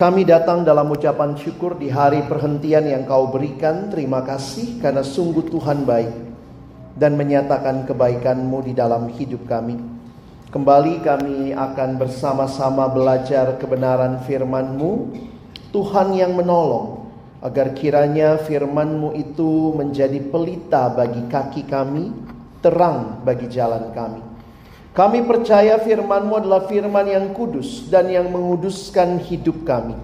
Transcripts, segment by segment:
Kami datang dalam ucapan syukur di hari perhentian yang Kau berikan. Terima kasih karena sungguh Tuhan baik dan menyatakan kebaikan-Mu di dalam hidup kami. Kembali kami akan bersama-sama belajar kebenaran firman-Mu, Tuhan yang menolong, agar kiranya firman-Mu itu menjadi pelita bagi kaki kami, terang bagi jalan kami. Kami percaya firman-Mu adalah firman yang kudus dan yang menguduskan hidup kami.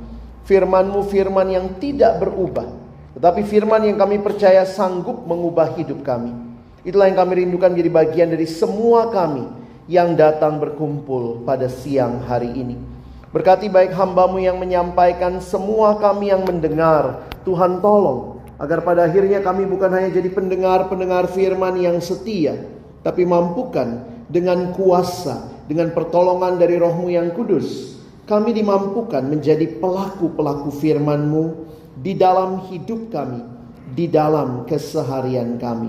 Firman-Mu firman yang tidak berubah, tetapi firman yang kami percaya sanggup mengubah hidup kami. Itulah yang kami rindukan menjadi bagian dari semua kami yang datang berkumpul pada siang hari ini. Berkati baik hamba-Mu yang menyampaikan, semua kami yang mendengar. Tuhan tolong agar pada akhirnya kami bukan hanya jadi pendengar-pendengar firman yang setia, tapi mampukan dengan kuasa, dengan pertolongan dari Roh-Mu yang kudus, kami dimampukan menjadi pelaku-pelaku firman-Mu di dalam hidup kami, di dalam keseharian kami.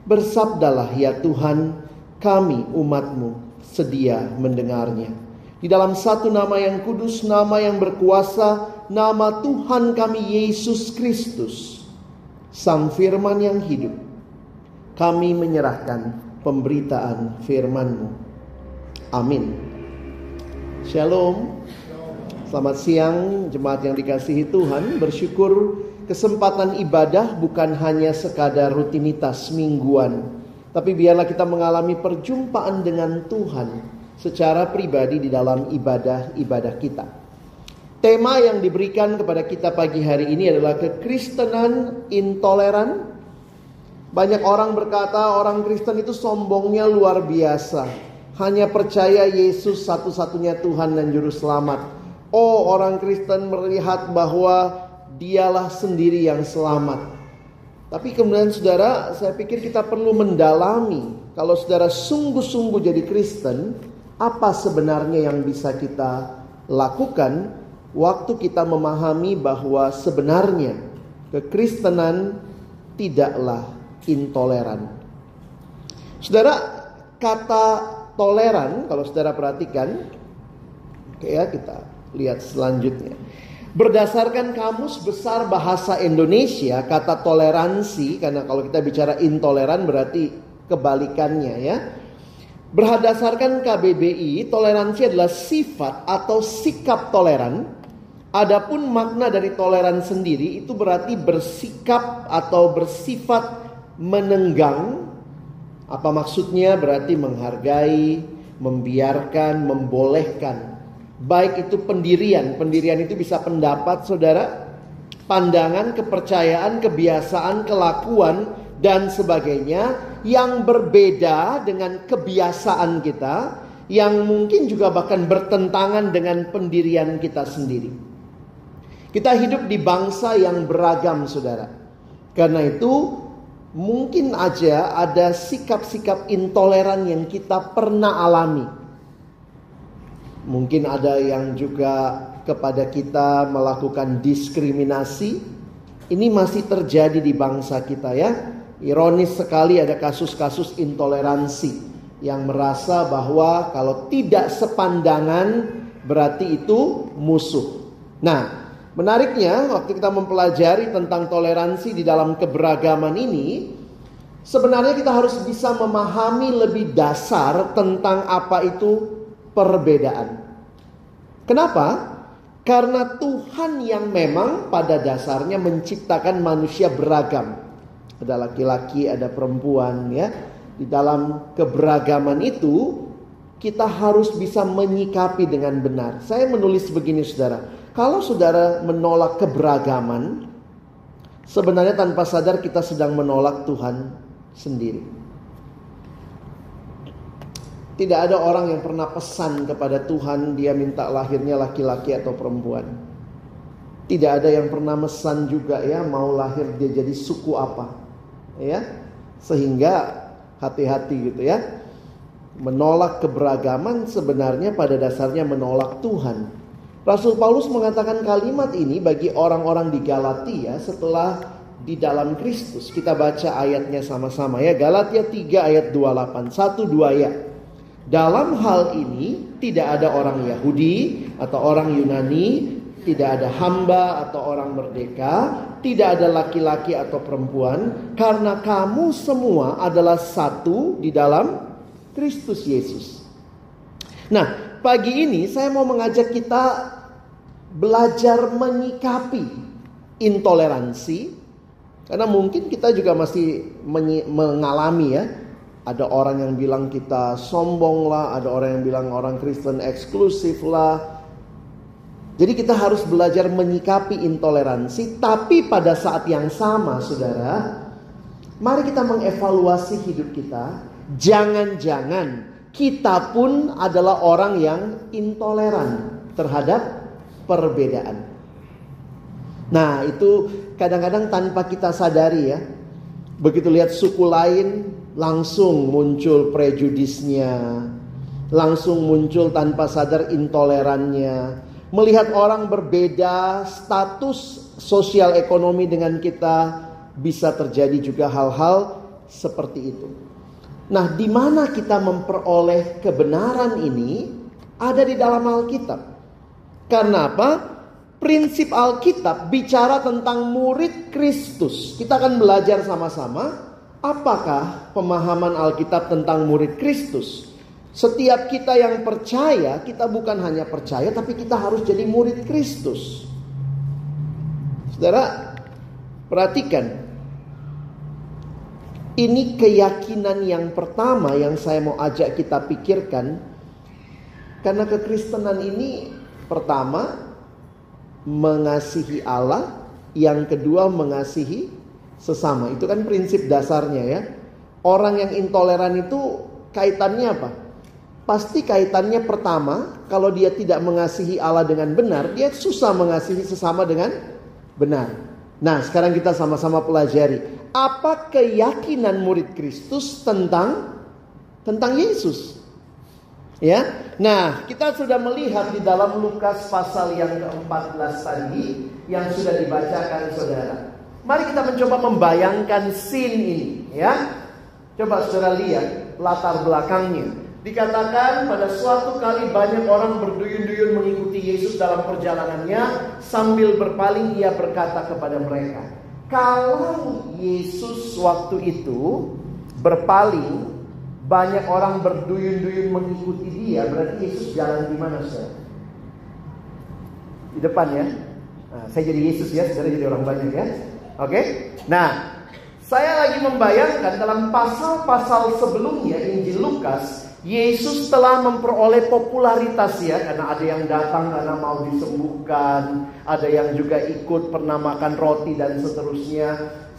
Bersabdalah ya Tuhan, kami umat-Mu sedia mendengarnya. Di dalam satu nama yang kudus, nama yang berkuasa, nama Tuhan kami Yesus Kristus, Sang Firman yang hidup, kami menyerahkan pemberitaan firman-Mu. Amin. Shalom. Selamat siang jemaat yang dikasihi Tuhan. Bersyukur kesempatan ibadah bukan hanya sekadar rutinitas mingguan, tapi biarlah kita mengalami perjumpaan dengan Tuhan secara pribadi di dalam ibadah-ibadah kita. Tema yang diberikan kepada kita pagi hari ini adalah kekristenan intoleran. Banyak orang berkata orang Kristen itu sombongnya luar biasa, hanya percaya Yesus satu-satunya Tuhan dan Juru Selamat. Oh, orang Kristen melihat bahwa dialah sendiri yang selamat. Tapi kemudian saudara, saya pikir kita perlu mendalami, kalau saudara sungguh-sungguh jadi Kristen, apa sebenarnya yang bisa kita lakukan waktu kita memahami bahwa sebenarnya kekristenan tidaklah intoleran. Saudara, kata toleran, kalau saudara perhatikan, oke ya, kita lihat selanjutnya. Berdasarkan Kamus Besar Bahasa Indonesia, kata toleransi, karena kalau kita bicara intoleran berarti kebalikannya ya. Berdasarkan KBBI, toleransi adalah sifat atau sikap toleran. Adapun makna dari toleran sendiri itu berarti bersikap atau bersifat menenggang. Apa maksudnya? Berarti menghargai, membiarkan, membolehkan. Baik itu pendirian. Pendirian itu bisa pendapat saudara, pandangan, kepercayaan, kebiasaan, kelakuan, dan sebagainya yang berbeda dengan kebiasaan kita, yang mungkin juga bahkan bertentangan dengan pendirian kita sendiri. Kita hidup di bangsa yang beragam saudara. Karena itu mungkin aja ada sikap-sikap intoleran yang kita pernah alami. Mungkin ada yang juga kepada kita melakukan diskriminasi. Ini masih terjadi di bangsa kita ya. Ironis sekali ada kasus-kasus intoleransi yang merasa bahwa kalau tidak sepandangan berarti itu musuh. Nah, menariknya waktu kita mempelajari tentang toleransi di dalam keberagaman ini, sebenarnya kita harus bisa memahami lebih dasar tentang apa itu perbedaan. Kenapa? Karena Tuhan yang memang pada dasarnya menciptakan manusia beragam. Ada laki-laki, ada perempuan ya. Di dalam keberagaman itu kita harus bisa menyikapi dengan benar. Saya menulis begini saudara. Kalau saudara menolak keberagaman, sebenarnya tanpa sadar kita sedang menolak Tuhan sendiri. Tidak ada orang yang pernah pesan kepada Tuhan dia minta lahirnya laki-laki atau perempuan. Tidak ada yang pernah mesan juga ya mau lahir dia jadi suku apa. Ya. Sehingga hati-hati gitu ya. Menolak keberagaman sebenarnya pada dasarnya menolak Tuhan. Rasul Paulus mengatakan kalimat ini bagi orang-orang di Galatia setelah di dalam Kristus. Kita baca ayatnya sama-sama ya. Galatia 3 ayat 28. 1-2 ya. Dalam hal ini tidak ada orang Yahudi atau orang Yunani, Tidak ada hamba atau orang merdeka, tidak ada laki-laki atau perempuan, karena kamu semua adalah satu di dalam Kristus Yesus. Nah, pagi ini saya mau mengajak kita belajar menyikapi intoleransi, karena mungkin kita juga masih mengalami ya. Ada orang yang bilang kita sombong lah, ada orang yang bilang orang Kristen eksklusif lah. Jadi kita harus belajar menyikapi intoleransi. Tapi pada saat yang sama, saudara, mari kita mengevaluasi hidup kita. Jangan-jangan kita pun adalah orang yang intoleran terhadap perbedaan. Nah, itu kadang-kadang tanpa kita sadari ya. Begitu lihat suku lain, langsung muncul prejudisnya, langsung muncul tanpa sadar intolerannya. Melihat orang berbeda status sosial ekonomi dengan kita, bisa terjadi juga hal-hal seperti itu. Nah, di mana kita memperoleh kebenaran ini? Ada di dalam Alkitab. Karena apa? Prinsip Alkitab bicara tentang murid Kristus. Kita akan belajar sama-sama apakah pemahaman Alkitab tentang murid Kristus. Setiap kita yang percaya, kita bukan hanya percaya, tapi kita harus jadi murid Kristus. Saudara, perhatikan. Ini keyakinan yang pertama yang saya mau ajak kita pikirkan. Karena kekristenan ini pertama, mengasihi Allah. Yang kedua, mengasihi sesama. Itu kan prinsip dasarnya ya. Orang yang intoleran itu kaitannya apa? Pasti kaitannya pertama, kalau dia tidak mengasihi Allah dengan benar, dia susah mengasihi sesama dengan benar. Nah, sekarang kita sama-sama pelajari. Apa keyakinan murid Kristus tentang Yesus? Ya. Nah, kita sudah melihat di dalam Lukas pasal yang ke-14 tadi yang sudah dibacakan saudara. Mari kita mencoba membayangkan scene ini, ya. Coba saudara lihat latar belakangnya. Dikatakan pada suatu kali banyak orang berduyun-duyun mengikuti Yesus dalam perjalanannya. Sambil berpaling ia berkata kepada mereka, kalau Yesus waktu itu berpaling, banyak orang berduyun-duyun mengikuti dia, berarti Yesus jalan di mana saudara? Di depan ya. Nah, saya jadi Yesus ya, saudara jadi orang banyak ya. Oke. Nah, saya lagi membayangkan dalam pasal-pasal sebelumnya Injil Lukas, Yesus telah memperoleh popularitas ya, karena ada yang datang karena mau disembuhkan, ada yang juga ikut pernah makan roti dan seterusnya.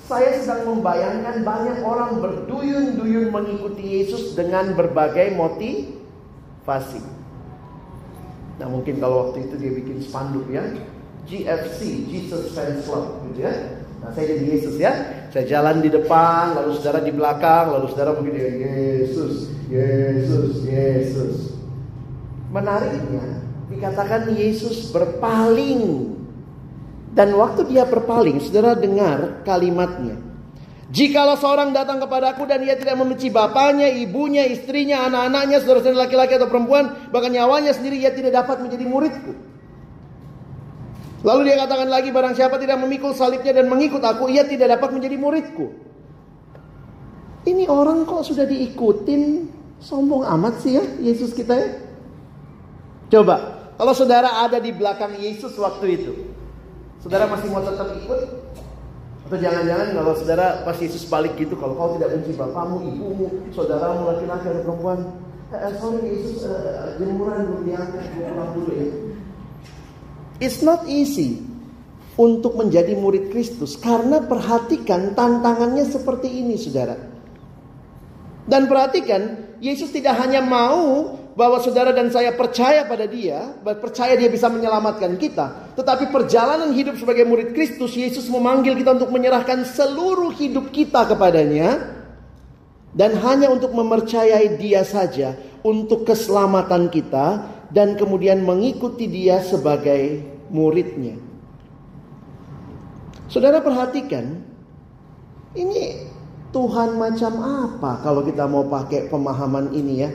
Saya sedang membayangkan banyak orang berduyun-duyun mengikuti Yesus dengan berbagai motivasi. Nah, mungkin kalau waktu itu dia bikin spanduk ya, GFC, Jesus Fans Club gitu ya. Nah, saya jadi Yesus ya. Saya jalan di depan, lalu saudara di belakang, lalu saudara begini, Yesus, Yesus, Yesus. Menariknya, dikatakan Yesus berpaling. Dan waktu dia berpaling, saudara dengar kalimatnya. Jikalau seorang datang kepadaku dan ia tidak membenci bapaknya, ibunya, istrinya, anak-anaknya, saudara-saudara laki-laki atau perempuan, bahkan nyawanya sendiri, ia tidak dapat menjadi muridku. Lalu dia katakan lagi, barang siapa tidak memikul salibnya dan mengikut aku, ia tidak dapat menjadi muridku. Ini orang kok sudah diikutin, sombong amat sih ya Yesus kita ya. Coba, kalau saudara ada di belakang Yesus waktu itu, saudara masih mau tetap ikut? Atau jangan-jangan kalau saudara pas Yesus balik gitu, kalau kau tidak benci bapakmu, ibumu, saudaramu, laki-laki atau perempuan, sorry Yesus, jemuran belum diangkat, pulang dulu ya. It's not easy untuk menjadi murid Kristus, karena perhatikan tantangannya seperti ini saudara. Dan perhatikan, Yesus tidak hanya mau bahwa saudara dan saya percaya pada dia, percaya dia bisa menyelamatkan kita, tetapi perjalanan hidup sebagai murid Kristus, Yesus memanggil kita untuk menyerahkan seluruh hidup kita kepadanya, dan hanya untuk mempercayai dia saja untuk keselamatan kita, dan kemudian mengikuti dia sebagai muridnya. Saudara perhatikan, ini Tuhan macam apa kalau kita mau pakai pemahaman ini ya,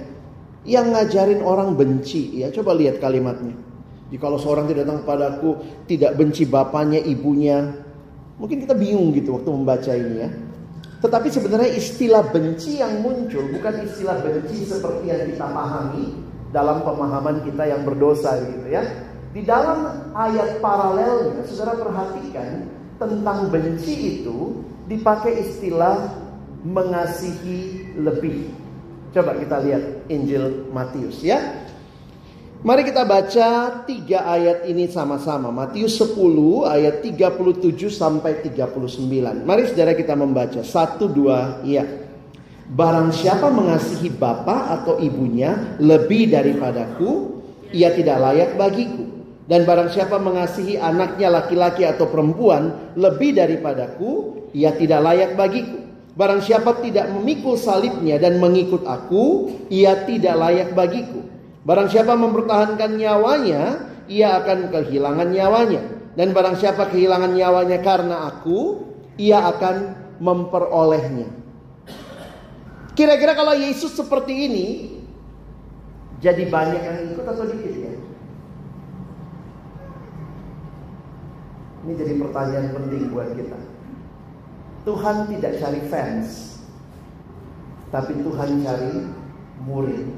yang ngajarin orang benci ya. Coba lihat kalimatnya. Jadi kalau seorang tidak datang kepadaku, tidak benci bapaknya, ibunya. Mungkin kita bingung gitu waktu membaca ini ya. Tetapi sebenarnya istilah benci yang muncul bukan istilah benci seperti yang kita pahami dalam pemahaman kita yang berdosa gitu ya. Di dalam ayat paralelnya, saudara perhatikan tentang benci itu dipakai istilah mengasihi lebih. Coba kita lihat Injil Matius ya. Mari kita baca 3 ayat ini sama-sama. Matius 10 ayat 37 sampai 39. Mari saudara kita membaca. 1, 2, ya. Barang siapa mengasihi bapa atau ibunya lebih daripadaku, ia tidak layak bagiku. Dan barang siapa mengasihi anaknya laki-laki atau perempuan lebih daripadaku, ia tidak layak bagiku. Barang siapa tidak memikul salibnya dan mengikut aku, ia tidak layak bagiku. Barang siapa mempertahankan nyawanya, ia akan kehilangan nyawanya. Dan barang siapa kehilangan nyawanya karena aku, ia akan memperolehnya. Kira-kira kalau Yesus seperti ini, jadi banyak yang ikut atau dikit ya? Ini jadi pertanyaan penting buat kita. Tuhan tidak cari fans, tapi Tuhan cari murid.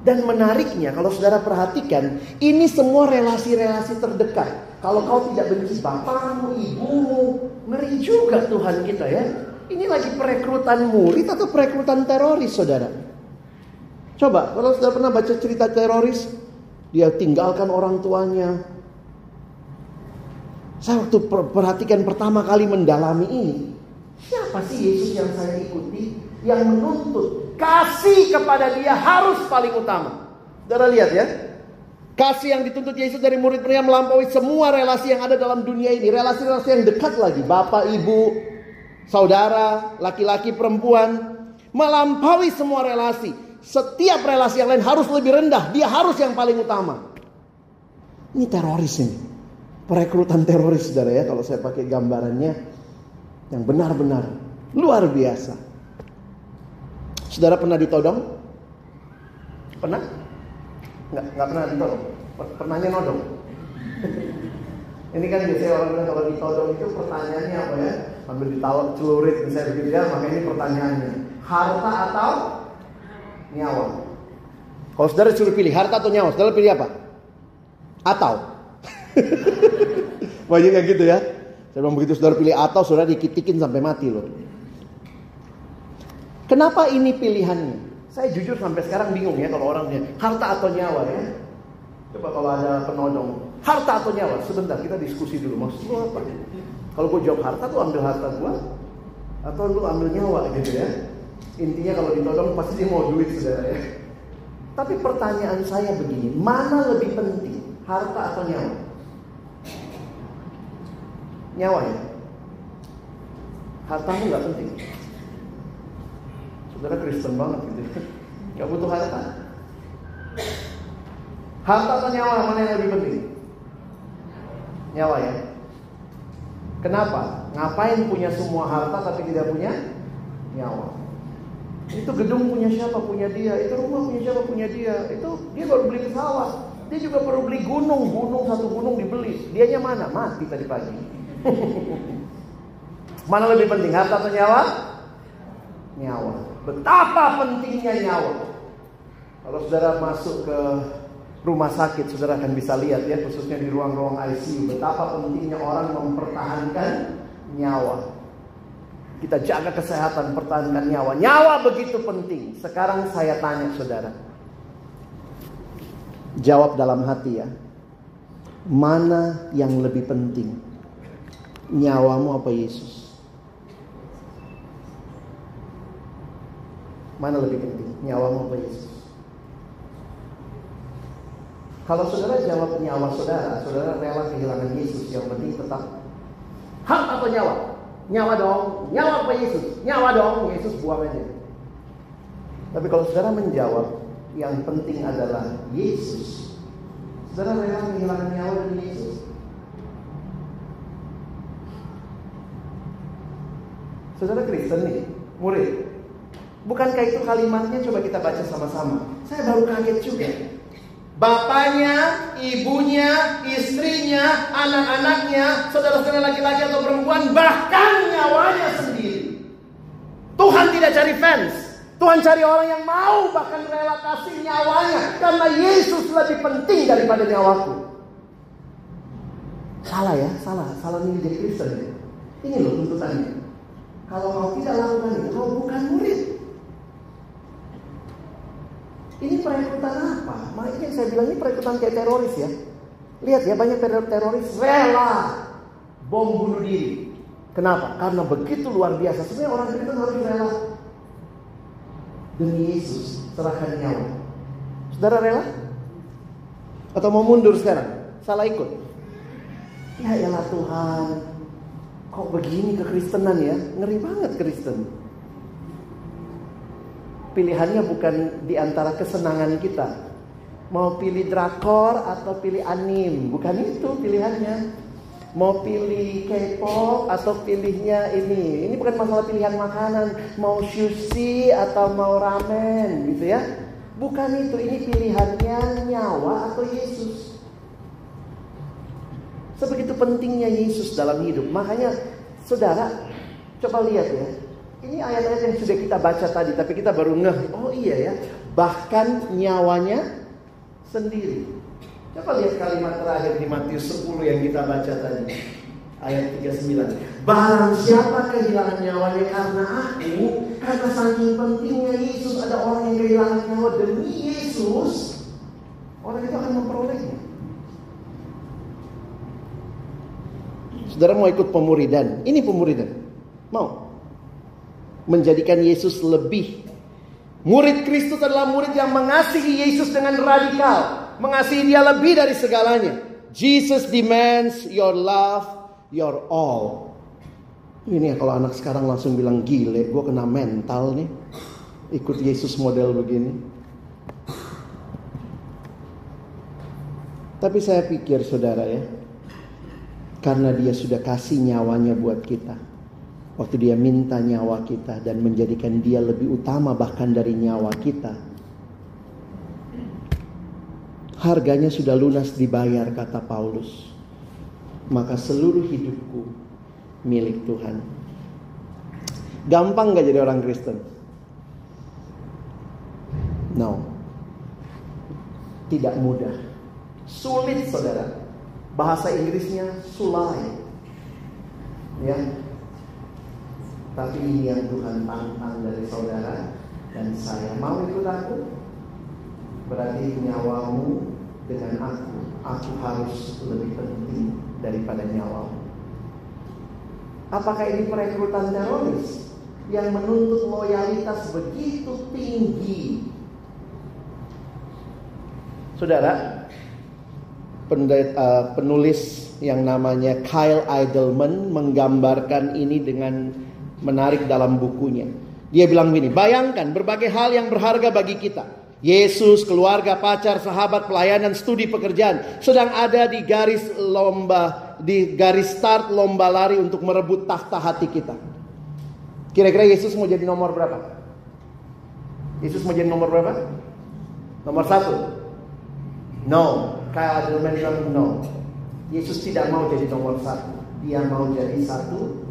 Dan menariknya kalau saudara perhatikan, ini semua relasi-relasi terdekat. Kalau kau tidak benci bapakmu, ibumu, ngeri juga Tuhan kita ya. Ini lagi perekrutan murid atau perekrutan teroris saudara? Coba, kalau saudara pernah baca cerita teroris, dia tinggalkan orang tuanya. Saya waktu perhatikan pertama kali mendalami ini, siapa sih Yesus yang saya ikuti, yang menuntut kasih kepada dia harus paling utama. Saudara lihat ya, kasih yang dituntut Yesus dari murid-muridnya melampaui semua relasi yang ada dalam dunia ini. Relasi-relasi yang dekat lagi, bapak, ibu, saudara, laki-laki, perempuan, melampaui semua relasi. Setiap relasi yang lain harus lebih rendah, dia harus yang paling utama. Ini teroris ini, perekrutan teroris saudara ya. Kalau saya pakai gambarannya yang benar-benar luar biasa. Saudara pernah ditodong? Pernah? Nggak pernah ditodong? Pernahnya nodong? Ini kan biasanya orang bilang kalau ditodong itu pertanyaannya apa ya? Ambil ditawar celurit misalnya begitu ya. Maka ini pertanyaannya, harta atau nyawa? Kalau saudara disuruh pilih harta atau nyawa, saudara pilih apa? Atau? Banyak kayak gitu ya. Saya bilang begitu saudara pilih atau, saudara dikitikin sampai mati loh. Kenapa ini pilihannya? Saya jujur sampai sekarang bingung ya kalau orang bilang harta atau nyawa ya. Coba kalau ada penodong, harta atau nyawa? Sebentar kita diskusi dulu. Maksud lu apa? Kalau gue jawab harta, lu ambil harta gue, atau lu ambil nyawa gitu ya. Intinya kalau ditodong pasti dia mau duit saudara ya. Tapi pertanyaan saya begini, mana lebih penting, harta atau nyawa? Nyawa ya. Hartamu nggak penting. Saudara Kristen banget gitu. Gak butuh harta. Harta atau nyawa, mana yang lebih penting? Nyawa ya. Kenapa? Ngapain punya semua harta tapi tidak punya nyawa? Itu gedung punya siapa? Punya dia. Itu rumah punya siapa? Punya dia. Itu dia baru beli pesawat. Dia juga perlu beli gunung. Satu gunung dibeli. Dianya mana? Mati tadi pagi. Mana lebih penting, harta atau nyawa? Nyawa. Betapa pentingnya nyawa. Kalau saudara masuk ke rumah sakit, saudara akan bisa lihat ya, khususnya di ruang-ruang ICU, betapa pentingnya orang mempertahankan nyawa. Kita jaga kesehatan, pertahankan nyawa. Nyawa begitu penting. Sekarang saya tanya saudara, jawab dalam hati ya, mana yang lebih penting, nyawamu apa Yesus? Mana lebih penting, nyawamu apa Yesus? Kalau saudara jawab nyawa saudara, saudara rela kehilangan Yesus. Yang penting tetap hak atau nyawa? Nyawa dong. Nyawa apa Yesus? Nyawa dong. Yesus buang aja. Tapi kalau saudara menjawab yang penting adalah Yesus, saudara rela kehilangan nyawa demi Yesus? Saudara Kristen nih, murid. Bukankah itu kalimatnya? Coba kita baca sama-sama. Saya baru kaget juga. Bapaknya, ibunya, istrinya, anak-anaknya, saudara-saudara laki-laki atau perempuan, bahkan nyawanya sendiri. Tuhan tidak cari fans. Tuhan cari orang yang mau bahkan rela kasih nyawanya. Karena Yesus lebih penting daripada nyawaku. Salah ya, salah nih jadi Kristen ya. Ini loh tuntutannya. Kalau kau tidak lakukan itu, kau bukan murid. Ini perekrutan apa? Makanya saya bilang ini perekrutan kayak teroris ya. Lihat ya, banyak teroris rela bom bunuh diri. Kenapa? Karena begitu luar biasa. Sebenarnya orang Kristen harus rela demi Yesus serahkan nyawa. Saudara rela? Atau mau mundur sekarang? Salah ikut? Ya elah Tuhan, kok begini kekristenan ya? Ngeri banget Kristen. Pilihannya bukan di antara kesenangan kita. Mau pilih drakor atau pilih anim. Bukan itu pilihannya. Mau pilih K-pop atau pilihnya ini. Ini bukan masalah pilihan makanan. Mau sushi atau mau ramen gitu ya. Bukan itu. Ini pilihannya nyawa atau Yesus. Sebegitu pentingnya Yesus dalam hidup. Makanya saudara coba lihat ya. Ini ayat-ayat yang sudah kita baca tadi, tapi kita baru ngeh. Oh iya ya, bahkan nyawanya sendiri. Coba lihat kalimat terakhir di Matius 10 yang kita baca tadi. Ayat 39. Barang siapa kehilangan nyawanya karena aku, karena saking pentingnya Yesus, ada orang yang kehilangan nyawa demi Yesus, orang itu akan memperolehnya. Saudara mau ikut pemuridan? Ini pemuridan. Mau? Menjadikan Yesus lebih. Murid Kristus adalah murid yang mengasihi Yesus dengan radikal. Mengasihi dia lebih dari segalanya. Jesus demands your love, your all. Ini ya kalau anak sekarang langsung bilang gile, gue kena mental nih. Ikut Yesus model begini. Tapi saya pikir saudara ya, karena dia sudah kasih nyawanya buat kita. Waktu dia minta nyawa kita dan menjadikan dia lebih utama bahkan dari nyawa kita. Harganya sudah lunas dibayar kata Paulus. Maka seluruh hidupku milik Tuhan. Gampang gak jadi orang Kristen? No. Tidak mudah. Sulit saudara. Bahasa Inggrisnya sulai. Ya. Tapi ini yang Tuhan tantang dari saudara dan saya. Mau ikut aku? Berarti nyawamu dengan aku harus lebih penting daripada nyawamu. Apakah ini perekrutan teroris yang menuntut loyalitas begitu tinggi? Saudara, penulis yang namanya Kyle Idleman menggambarkan ini dengan menarik dalam bukunya. Dia bilang begini, bayangkan berbagai hal yang berharga bagi kita. Yesus, keluarga, pacar, sahabat, pelayanan, studi, pekerjaan sedang ada di garis start lomba lari untuk merebut takhta hati kita. Kira-kira Yesus mau jadi nomor berapa? Yesus mau jadi nomor berapa? Nomor 1? No. Kyle Idleman bilang no. Yesus tidak mau jadi nomor 1. Dia mau jadi satu.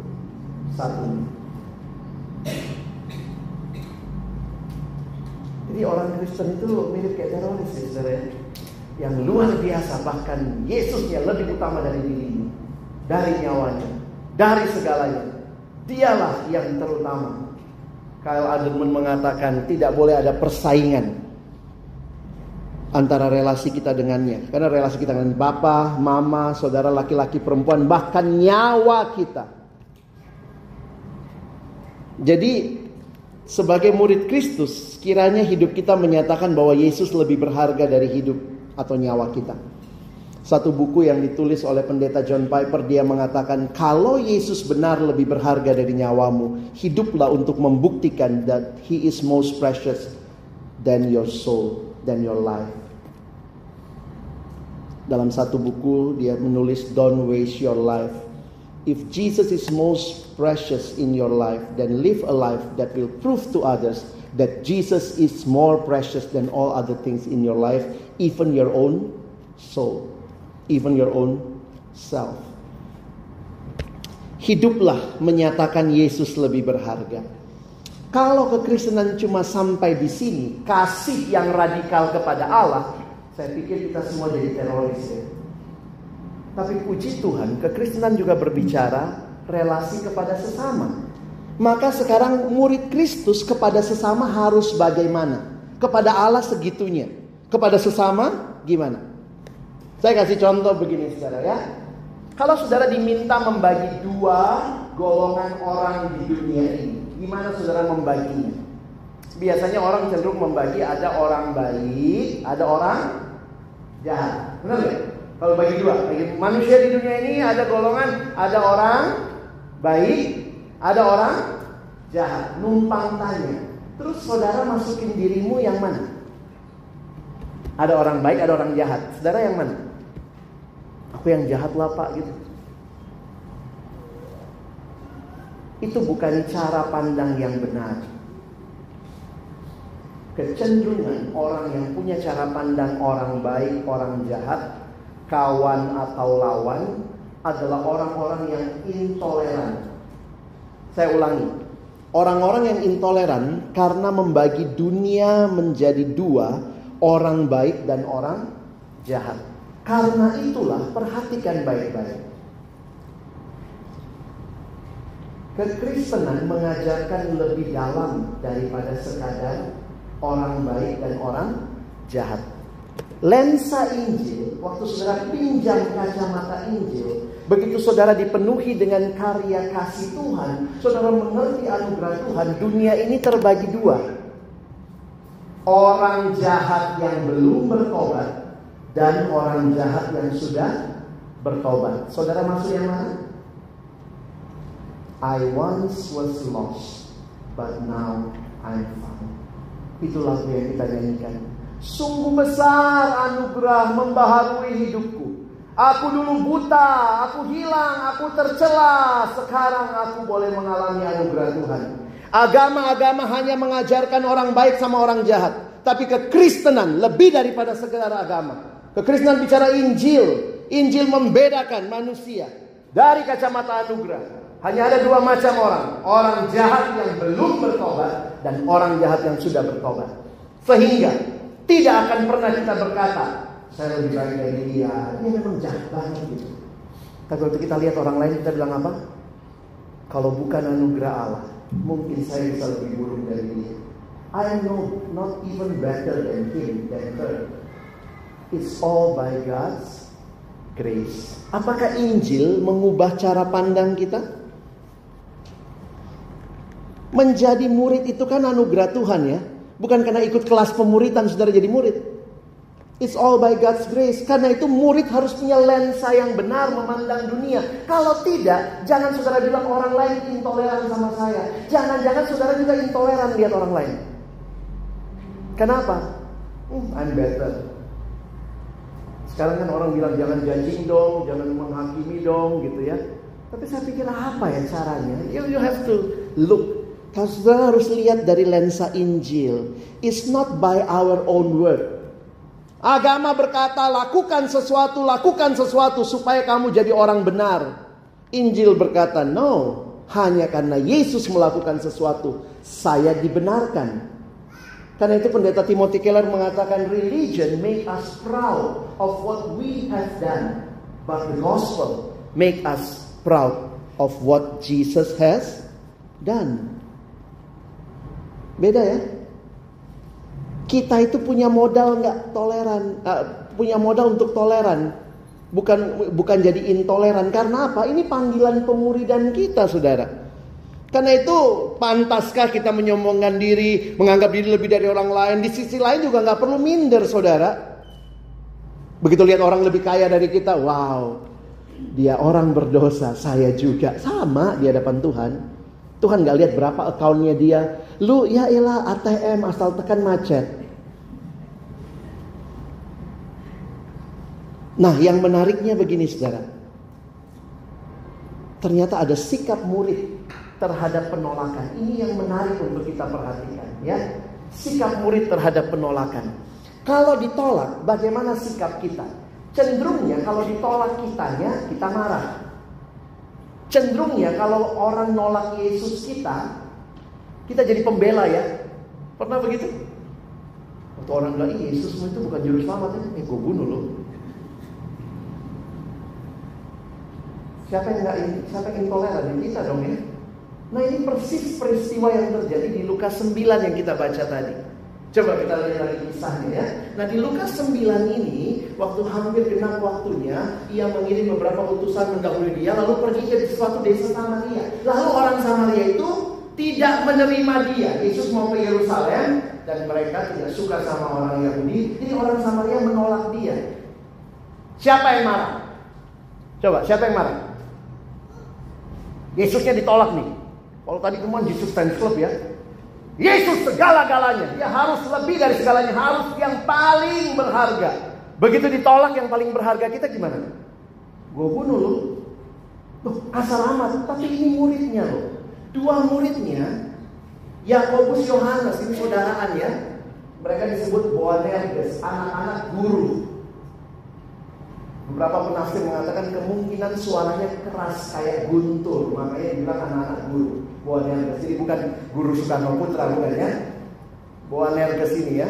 Jadi orang Kristen itu mirip kayak teroris ya saudara. Yang luar biasa, bahkan Yesusnya lebih utama dari dirinya, dari nyawanya, dari segalanya. Dialah yang terutama. Kyle Idleman mengatakan tidak boleh ada persaingan antara relasi kita dengannya. Karena relasi kita dengan Bapa, Mama, saudara laki-laki, perempuan, bahkan nyawa kita. Jadi sebagai murid Kristus, kiranya hidup kita menyatakan bahwa Yesus lebih berharga dari hidup atau nyawa kita. Satu buku yang ditulis oleh pendeta John Piper, dia mengatakan kalau Yesus benar lebih berharga dari nyawamu, hiduplah untuk membuktikan that He is most precious than your soul, than your life. Dalam satu buku dia menulis, don't waste your life. If Jesus is most precious in your life, then live a life that will prove to others that Jesus is more precious than all other things in your life, even your own soul, even your own self. Hiduplah menyatakan Yesus lebih berharga. Kalau kekristenan cuma sampai di sini, kasih yang radikal kepada Allah, saya pikir kita semua jadi teroris ya. Tapi puji Tuhan, kekristenan juga berbicara relasi kepada sesama. Maka sekarang murid Kristus kepada sesama harus bagaimana? Kepada Allah segitunya. Kepada sesama gimana? Saya kasih contoh begini saudara ya. Kalau saudara diminta membagi dua golongan orang di dunia ini, gimana saudara membaginya? Biasanya orang cenderung membagi ada orang baik, ada orang jahat. Benar nggak? Kalau bagi dua, bagi manusia di dunia ini ada golongan, ada orang baik, ada orang jahat. Numpang tanya. Terus saudara masukin dirimu yang mana? Ada orang baik, ada orang jahat. Saudara yang mana? Aku yang jahat lah Pak gitu. Itu bukan cara pandang yang benar. Kecenderungan orang yang punya cara pandang orang baik, orang jahat, kawan atau lawan adalah orang-orang yang intoleran. Saya ulangi. Orang-orang yang intoleran karena membagi dunia menjadi dua, orang baik dan orang jahat. Karena itulah perhatikan baik-baik. Kekristenan mengajarkan lebih dalam daripada sekadar orang baik dan orang jahat. Lensa Injil, waktu saudara pinjam kacamata Injil, begitu saudara dipenuhi dengan karya kasih Tuhan, saudara mengerti anugerah Tuhan, dunia ini terbagi dua. Orang jahat yang belum bertobat dan orang jahat yang sudah bertobat. Saudara masuk yang mana? I once was lost, but now I'm found. Itu lagu yang kita nyanyikan. Sungguh besar anugerah membaharui hidupku. Aku dulu buta, aku hilang, aku tercela. Sekarang aku boleh mengalami anugerah Tuhan. Agama-agama hanya mengajarkan orang baik sama orang jahat. Tapi kekristenan lebih daripada sekedar agama. Kekristenan bicara Injil. Injil membedakan manusia dari kacamata anugerah. Hanya ada dua macam orang. Orang jahat yang belum bertobat dan orang jahat yang sudah bertobat. Sehingga tidak akan pernah kita berkata, saya lebih baik dari dia. Dia memang jahat banget gitu. Tapi waktu kita lihat orang lain, kita bilang apa? Kalau bukan anugerah Allah, mungkin saya bisa lebih buruk dari dia. I know not even better than him, than her. It's all by God's grace. Apakah Injil mengubah cara pandang kita? Menjadi murid itu kan anugerah Tuhan ya. Bukan karena ikut kelas pemuritan saudara jadi murid. It's all by God's grace. Karena itu murid harus punya lensa yang benar memandang dunia. Kalau tidak, jangan saudara bilang orang lain intoleran sama saya. Jangan-jangan saudara juga intoleran lihat orang lain. Kenapa? I'm better. Sekarang kan orang bilang jangan judging dong, jangan menghakimi dong gitu ya. Tapi saya pikir apa ya caranya? You have to look. Kalau saudara harus lihat dari lensa Injil. It's not by our own word. Agama berkata lakukan sesuatu supaya kamu jadi orang benar. Injil berkata no, hanya karena Yesus melakukan sesuatu saya dibenarkan. Karena itu pendeta Timothy Keller mengatakan religion make us proud of what we have done, but the gospel make us proud of what Jesus has done. Beda ya. Kita itu punya modal nggak toleran, punya modal untuk toleran, bukan jadi intoleran. Karena apa? Ini panggilan pemuridan kita, saudara. Karena itu pantaskah kita menyombongkan diri, menganggap diri lebih dari orang lain? Di sisi lain juga nggak perlu minder, saudara. Begitu lihat orang lebih kaya dari kita, wow, dia orang berdosa, saya juga sama di hadapan Tuhan. Tuhan nggak lihat berapa akunnya dia. Lu ya elah ATM asal tekan macet. Nah, yang menariknya begini, saudara. Ternyata ada sikap murid terhadap penolakan. Ini yang menarik untuk kita perhatikan ya. Sikap murid terhadap penolakan. Kalau ditolak, bagaimana sikap kita? Cenderungnya kalau ditolak kitanya, kita marah. Cenderungnya kalau orang nolak Yesus kita jadi pembela ya. Pernah begitu? Waktu orang bilang, Yesusmu itu bukan juru selamat ya. Gue bunuh lo. Siapa yang intoleran? Kita dong ya. Nah ini persis peristiwa yang terjadi di Lukas 9 yang kita baca tadi. Coba kita lihat lagi kisahnya ya. Nah di Lukas 9 ini, waktu hampir genap waktunya, ia mengirim beberapa utusan mendahului dia, lalu pergi ke suatu desa Samaria. Lalu orang Samaria itu tidak menerima dia. Yesus mau ke Yerusalem dan mereka tidak suka sama orang Yahudi. Jadi orang Samaria menolak dia. Siapa yang marah? Coba, siapa yang marah? Yesusnya ditolak nih. Kalau tadi kemarin Yesus fans club ya. Yesus segala-galanya. Dia harus lebih dari segalanya. Harus yang paling berharga. Begitu ditolak yang paling berharga kita gimana? Gue bunuh lo. Loh, asal amat. Tapi ini muridnya loh. Dua muridnya, Yakobus, Yohanes, ini saudaraan ya. Mereka disebut Boanerges, anak-anak guru. Beberapa penafsir mengatakan kemungkinan suaranya keras kayak guntur, makanya dibilang anak-anak guru. Boanerges, jadi bukan guru Soekarno Putra bukan ya. Boanerges ini ya.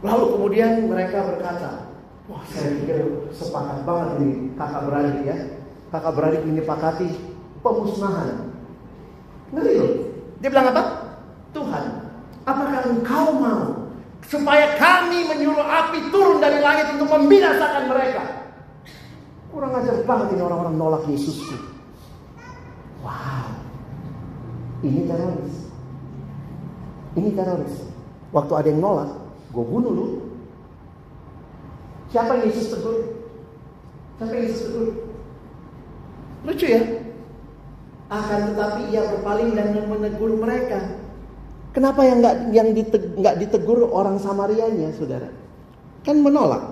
Lalu kemudian mereka berkata, wah saya pikir sepakat banget ini kakak beradik ya. Kakak beradik menyepakati pemusnahan. Ngerti loh? Dia bilang apa? Tuhan, apakah engkau mau supaya kami menyuruh api turun dari langit untuk membinasakan mereka? Kurang ajar banget ini orang-orang nolak Yesusku. Wow. Ini teroris. Ini teroris. Waktu ada yang nolak, gue bunuh lu. Siapa yang Yesus tegur? Siapa yang Yesus tegur? Lucu ya? Akan tetapi ia berpaling dan menegur mereka. Kenapa yang nggak ditegur orang Samarianya, saudara? Kan menolak.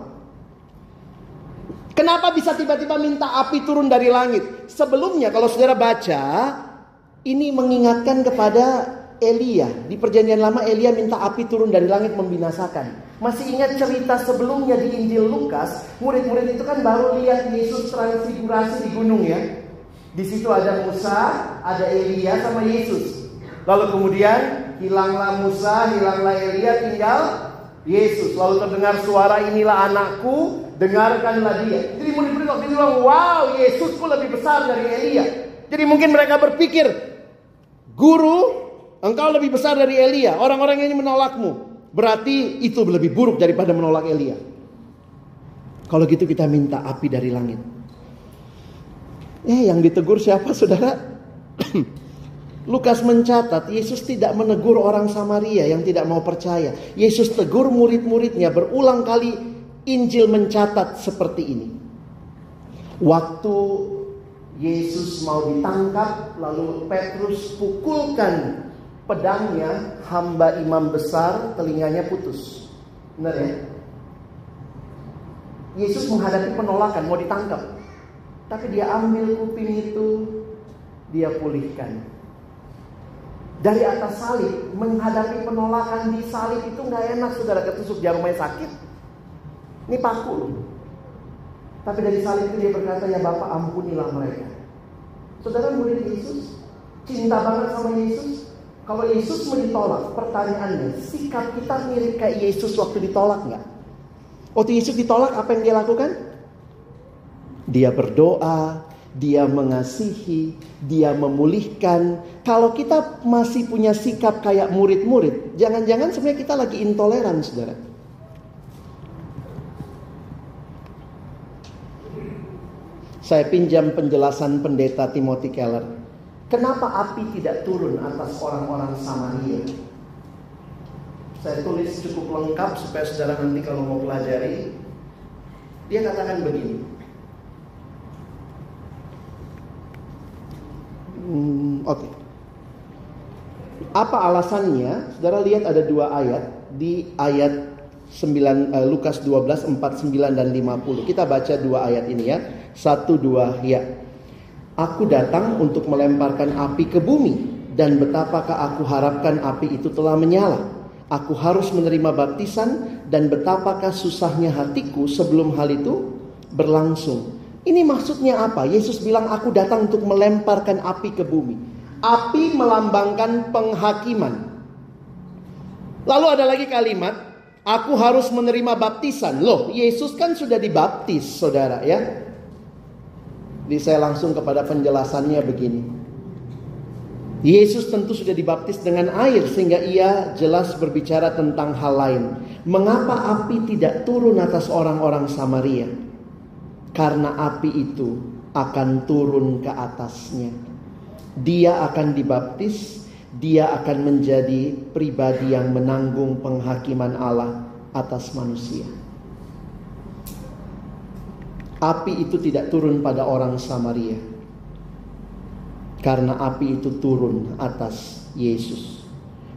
Kenapa bisa tiba-tiba minta api turun dari langit? Sebelumnya kalau saudara baca, ini mengingatkan kepada Elia. Di perjanjian lama Elia minta api turun dari langit membinasakan. Masih ingat cerita sebelumnya di Injil Lukas? Murid-murid itu kan baru lihat Yesus transfigurasi di gunung ya. Di situ ada Musa, ada Elia sama Yesus. Lalu kemudian hilanglah Musa, hilanglah Elia, tinggal Yesus. Lalu terdengar suara, inilah anakku, dengarkanlah dia. Jadi murid-murid waktu itu bilang, wow, Yesusku lebih besar dari Elia. Jadi mungkin mereka berpikir, guru, engkau lebih besar dari Elia. Orang-orang ini menolakmu. Berarti itu lebih buruk daripada menolak Elia. Kalau gitu kita minta api dari langit. Yang ditegur siapa saudara? Lukas mencatat Yesus tidak menegur orang Samaria yang tidak mau percaya. Yesus tegur murid-muridnya. Berulang kali Injil mencatat seperti ini. Waktu Yesus mau ditangkap, lalu Petrus pukulkan pedangnya, hamba imam besar telinganya putus. Benar ya? Yesus menghadapi penolakan, mau ditangkap. Tapi dia ambil kuping itu, dia pulihkan. Dari atas salib, menghadapi penolakan di salib itu gak enak saudara, ketusuk jarumnya sakit. Ini paku loh. Tapi dari salib itu dia berkata, ya Bapak ampunilah mereka. Saudara murid Yesus, cinta banget sama Yesus. Kalau Yesus mau ditolak, pertanyaannya, sikap kita mirip kayak Yesus waktu ditolak gak? Waktu Yesus ditolak, apa yang dia lakukan? Dia berdoa, dia mengasihi, dia memulihkan. Kalau kita masih punya sikap kayak murid-murid, jangan-jangan sebenarnya kita lagi intoleran, saudara. Saya pinjam penjelasan pendeta Timothy Keller. Kenapa api tidak turun atas orang-orang Samaria? Saya tulis cukup lengkap supaya saudara nanti kalau mau pelajari. Dia katakan begini. Oke. Apa alasannya? Saudara lihat ada dua ayat. Di ayat 9, Lukas 12, 49 dan 50. Kita baca dua ayat ini ya. 1, 2 ya. Aku datang untuk melemparkan api ke bumi, dan betapakah aku harapkan api itu telah menyala. Aku harus menerima baptisan dan betapakah susahnya hatiku sebelum hal itu berlangsung. Ini maksudnya apa? Yesus bilang aku datang untuk melemparkan api ke bumi. Api melambangkan penghakiman. Lalu ada lagi kalimat, aku harus menerima baptisan. Loh, Yesus kan sudah dibaptis, saudara ya. Jadi saya langsung kepada penjelasannya begini. Yesus tentu sudah dibaptis dengan air sehingga ia jelas berbicara tentang hal lain. Mengapa api tidak turun atas orang-orang Samaria? Karena api itu akan turun ke atasnya. Dia akan dibaptis, dia akan menjadi pribadi yang menanggung penghakiman Allah atas manusia. Api itu tidak turun pada orang Samaria. Karena api itu turun atas Yesus.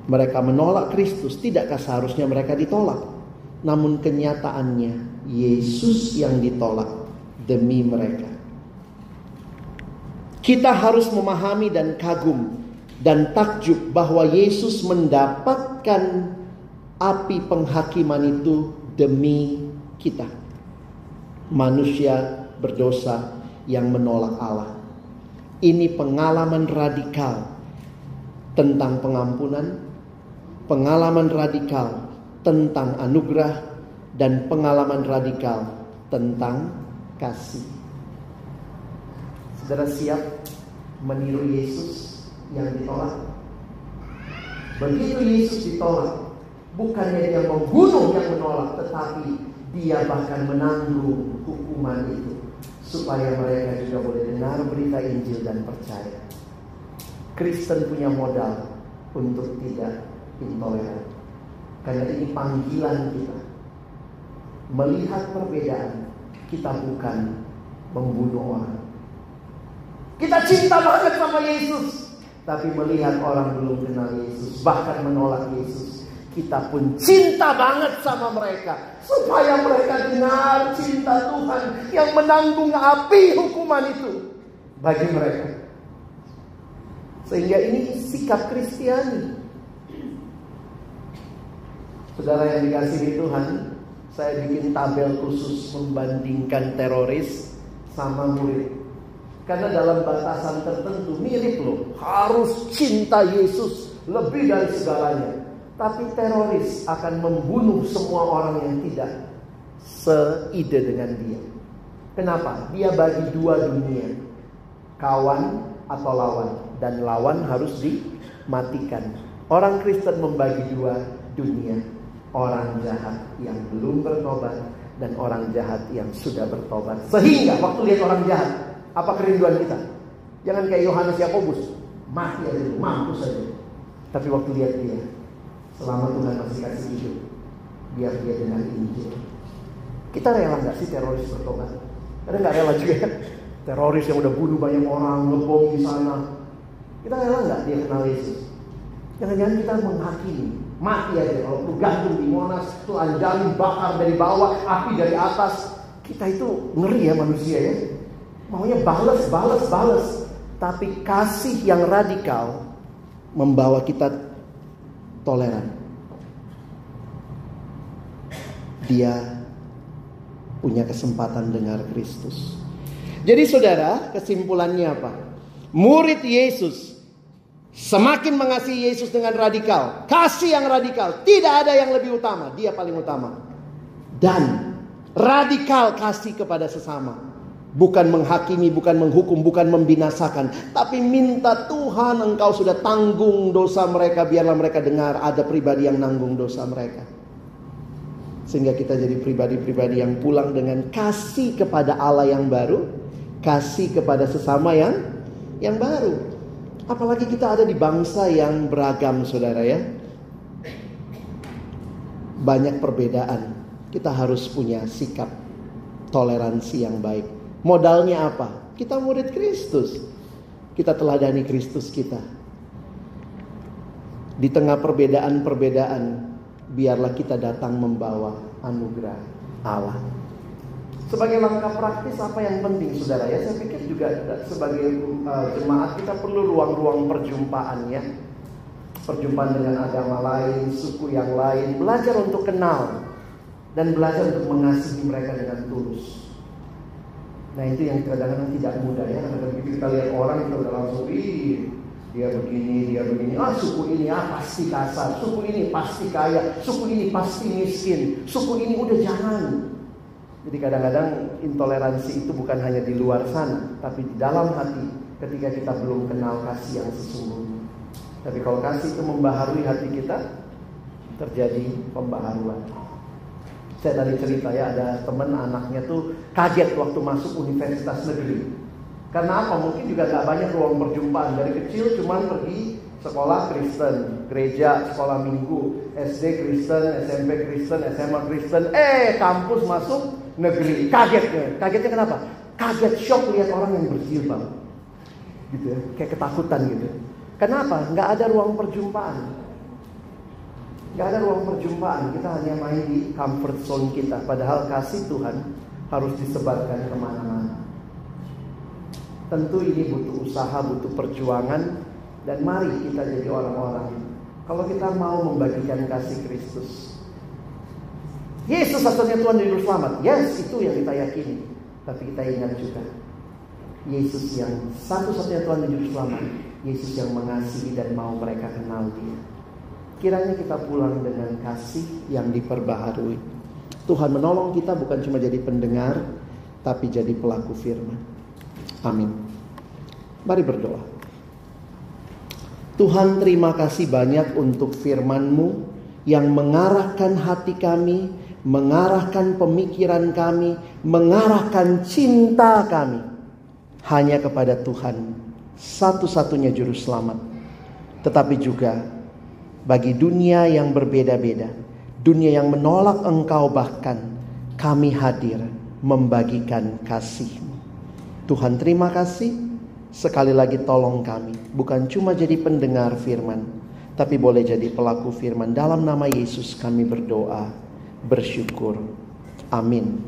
Mereka menolak Kristus. Tidakkah seharusnya mereka ditolak? Namun kenyataannya Yesus yang ditolak demi mereka. Kita harus memahami dan kagum dan takjub bahwa Yesus mendapatkan api penghakiman itu demi kita. Manusia berdosa yang menolak Allah. Ini pengalaman radikal tentang pengampunan, pengalaman radikal tentang anugerah, dan pengalaman radikal tentang kasih. Saudara siap meniru Yesus yang ditolak? Begitu Yesus ditolak, bukannya dia membunuh yang menolak, tetapi dia bahkan menanggung hukuman itu. Supaya mereka juga boleh dengar berita Injil dan percaya. Kristen punya modal untuk tidak intoleran. Karena ini panggilan kita. Melihat perbedaan, kita bukan membunuh orang. Kita cinta banget sama Yesus, tapi melihat orang belum kenal Yesus, bahkan menolak Yesus, kita pun cinta banget sama mereka, supaya mereka dengar cinta Tuhan yang menanggung api hukuman itu bagi mereka. Sehingga ini sikap Kristiani. Saudara yang dikasihi Tuhan, saya bikin tabel khusus membandingkan teroris sama murid. Karena dalam batasan tertentu mirip loh, harus cinta Yesus lebih dari segalanya. Tapi teroris akan membunuh semua orang yang tidak seide dengan dia. Kenapa? Dia bagi dua dunia, kawan atau lawan, dan lawan harus dimatikan. Orang Kristen membagi dua dunia, orang jahat yang belum bertobat dan orang jahat yang sudah bertobat. Sehingga waktu lihat orang jahat, apa kerinduan kita? Jangan kayak Yohanes Yakobus, mati aja dulu, mampus aja. Tapi waktu lihat dia, selama Tuhan masih kasih hidup, biar dia dengar Injil. Kita rela gak sih teroris bertobat? Ada gak rela juga teroris yang udah bunuh banyak orang, ngebom di sana? Kita rela gak dia kenal Yesus? Jangan-jangan kita menghakimi, mati aja. Kalau perlu gantung di Monas, telanjangin, bakar dari bawah, api dari atas. Kita itu ngeri ya manusia ya. Maunya balas. Tapi kasih yang radikal membawa kita toleran. Dia punya kesempatan dengar Kristus. Jadi saudara, kesimpulannya apa? Murid Yesus semakin mengasihi Yesus dengan radikal. Kasih yang radikal, tidak ada yang lebih utama, dia paling utama. Dan radikal kasih kepada sesama. Bukan menghakimi, bukan menghukum, bukan membinasakan, tapi minta Tuhan, engkau sudah tanggung dosa mereka, biarlah mereka dengar ada pribadi yang nanggung dosa mereka. Sehingga kita jadi pribadi-pribadi yang pulang dengan kasih kepada Allah yang baru, kasih kepada sesama yang baru. Apalagi kita ada di bangsa yang beragam, saudara ya. Banyak perbedaan. Kita harus punya sikap toleransi yang baik. Modalnya apa? Kita murid Kristus. Kita teladani Kristus kita. Di tengah perbedaan-perbedaan, biarlah kita datang membawa anugerah Allah. Sebagai langkah praktis apa yang penting saudara ya? Saya pikir juga sebagai jemaat kita perlu ruang-ruang perjumpaan ya. perjumpaan dengan agama lain, suku yang lain, belajar untuk kenal dan belajar untuk mengasihi mereka dengan tulus. Nah, itu yang kadang-kadang tidak mudah ya. Kadang-kadang kita lihat orang kita udah langsung, dia begini, suku ini pasti kasar, suku ini pasti kaya, suku ini pasti miskin, suku ini udah jangan. Jadi kadang-kadang intoleransi itu bukan hanya di luar sana, tapi di dalam hati ketika kita belum kenal kasih yang sesungguhnya. Tapi kalau kasih itu membaharui hati kita, terjadi pembaharuan. Saya tadi cerita ya, ada teman anaknya tuh kaget waktu masuk universitas negeri. Karena apa? Mungkin juga gak banyak ruang perjumpaan. Dari kecil cuman pergi sekolah Kristen, gereja, sekolah minggu, SD Kristen, SMP Kristen, SMA Kristen. Kampus masuk negeri. Kagetnya kenapa? Kaget, shock lihat orang yang berjilbab. Gitu ya, kayak ketakutan gitu. Kenapa? Gak ada ruang perjumpaan. Gak ada ruang perjumpaan. Kita hanya main di comfort zone kita. Padahal kasih Tuhan harus disebarkan kemana-mana. Tentu ini butuh usaha, butuh perjuangan. Dan mari kita jadi orang-orang, kalau kita mau membagikan kasih Kristus. Yesus satu-satunya Tuhan dan Juru Selamat. Yes, itu yang kita yakini. Tapi kita ingat juga, Yesus yang satu-satunya Tuhan dan Juru Selamat. Yesus yang mengasihi dan mau mereka kenal Dia. Kiranya kita pulang dengan kasih yang diperbaharui. Tuhan menolong kita bukan cuma jadi pendengar, tapi jadi pelaku firman. Amin. Mari berdoa. Tuhan, terima kasih banyak untuk firman-Mu yang mengarahkan hati kami, mengarahkan pemikiran kami, mengarahkan cinta kami hanya kepada Tuhan, satu-satunya Juru Selamat. Tetapi juga bagi dunia yang berbeda-beda, dunia yang menolak Engkau, bahkan kami hadir membagikan kasih-Mu. Tuhan, terima kasih. Sekali lagi tolong kami, bukan cuma jadi pendengar firman, tapi boleh jadi pelaku firman. Dalam nama Yesus kami berdoa, bersyukur. Amin.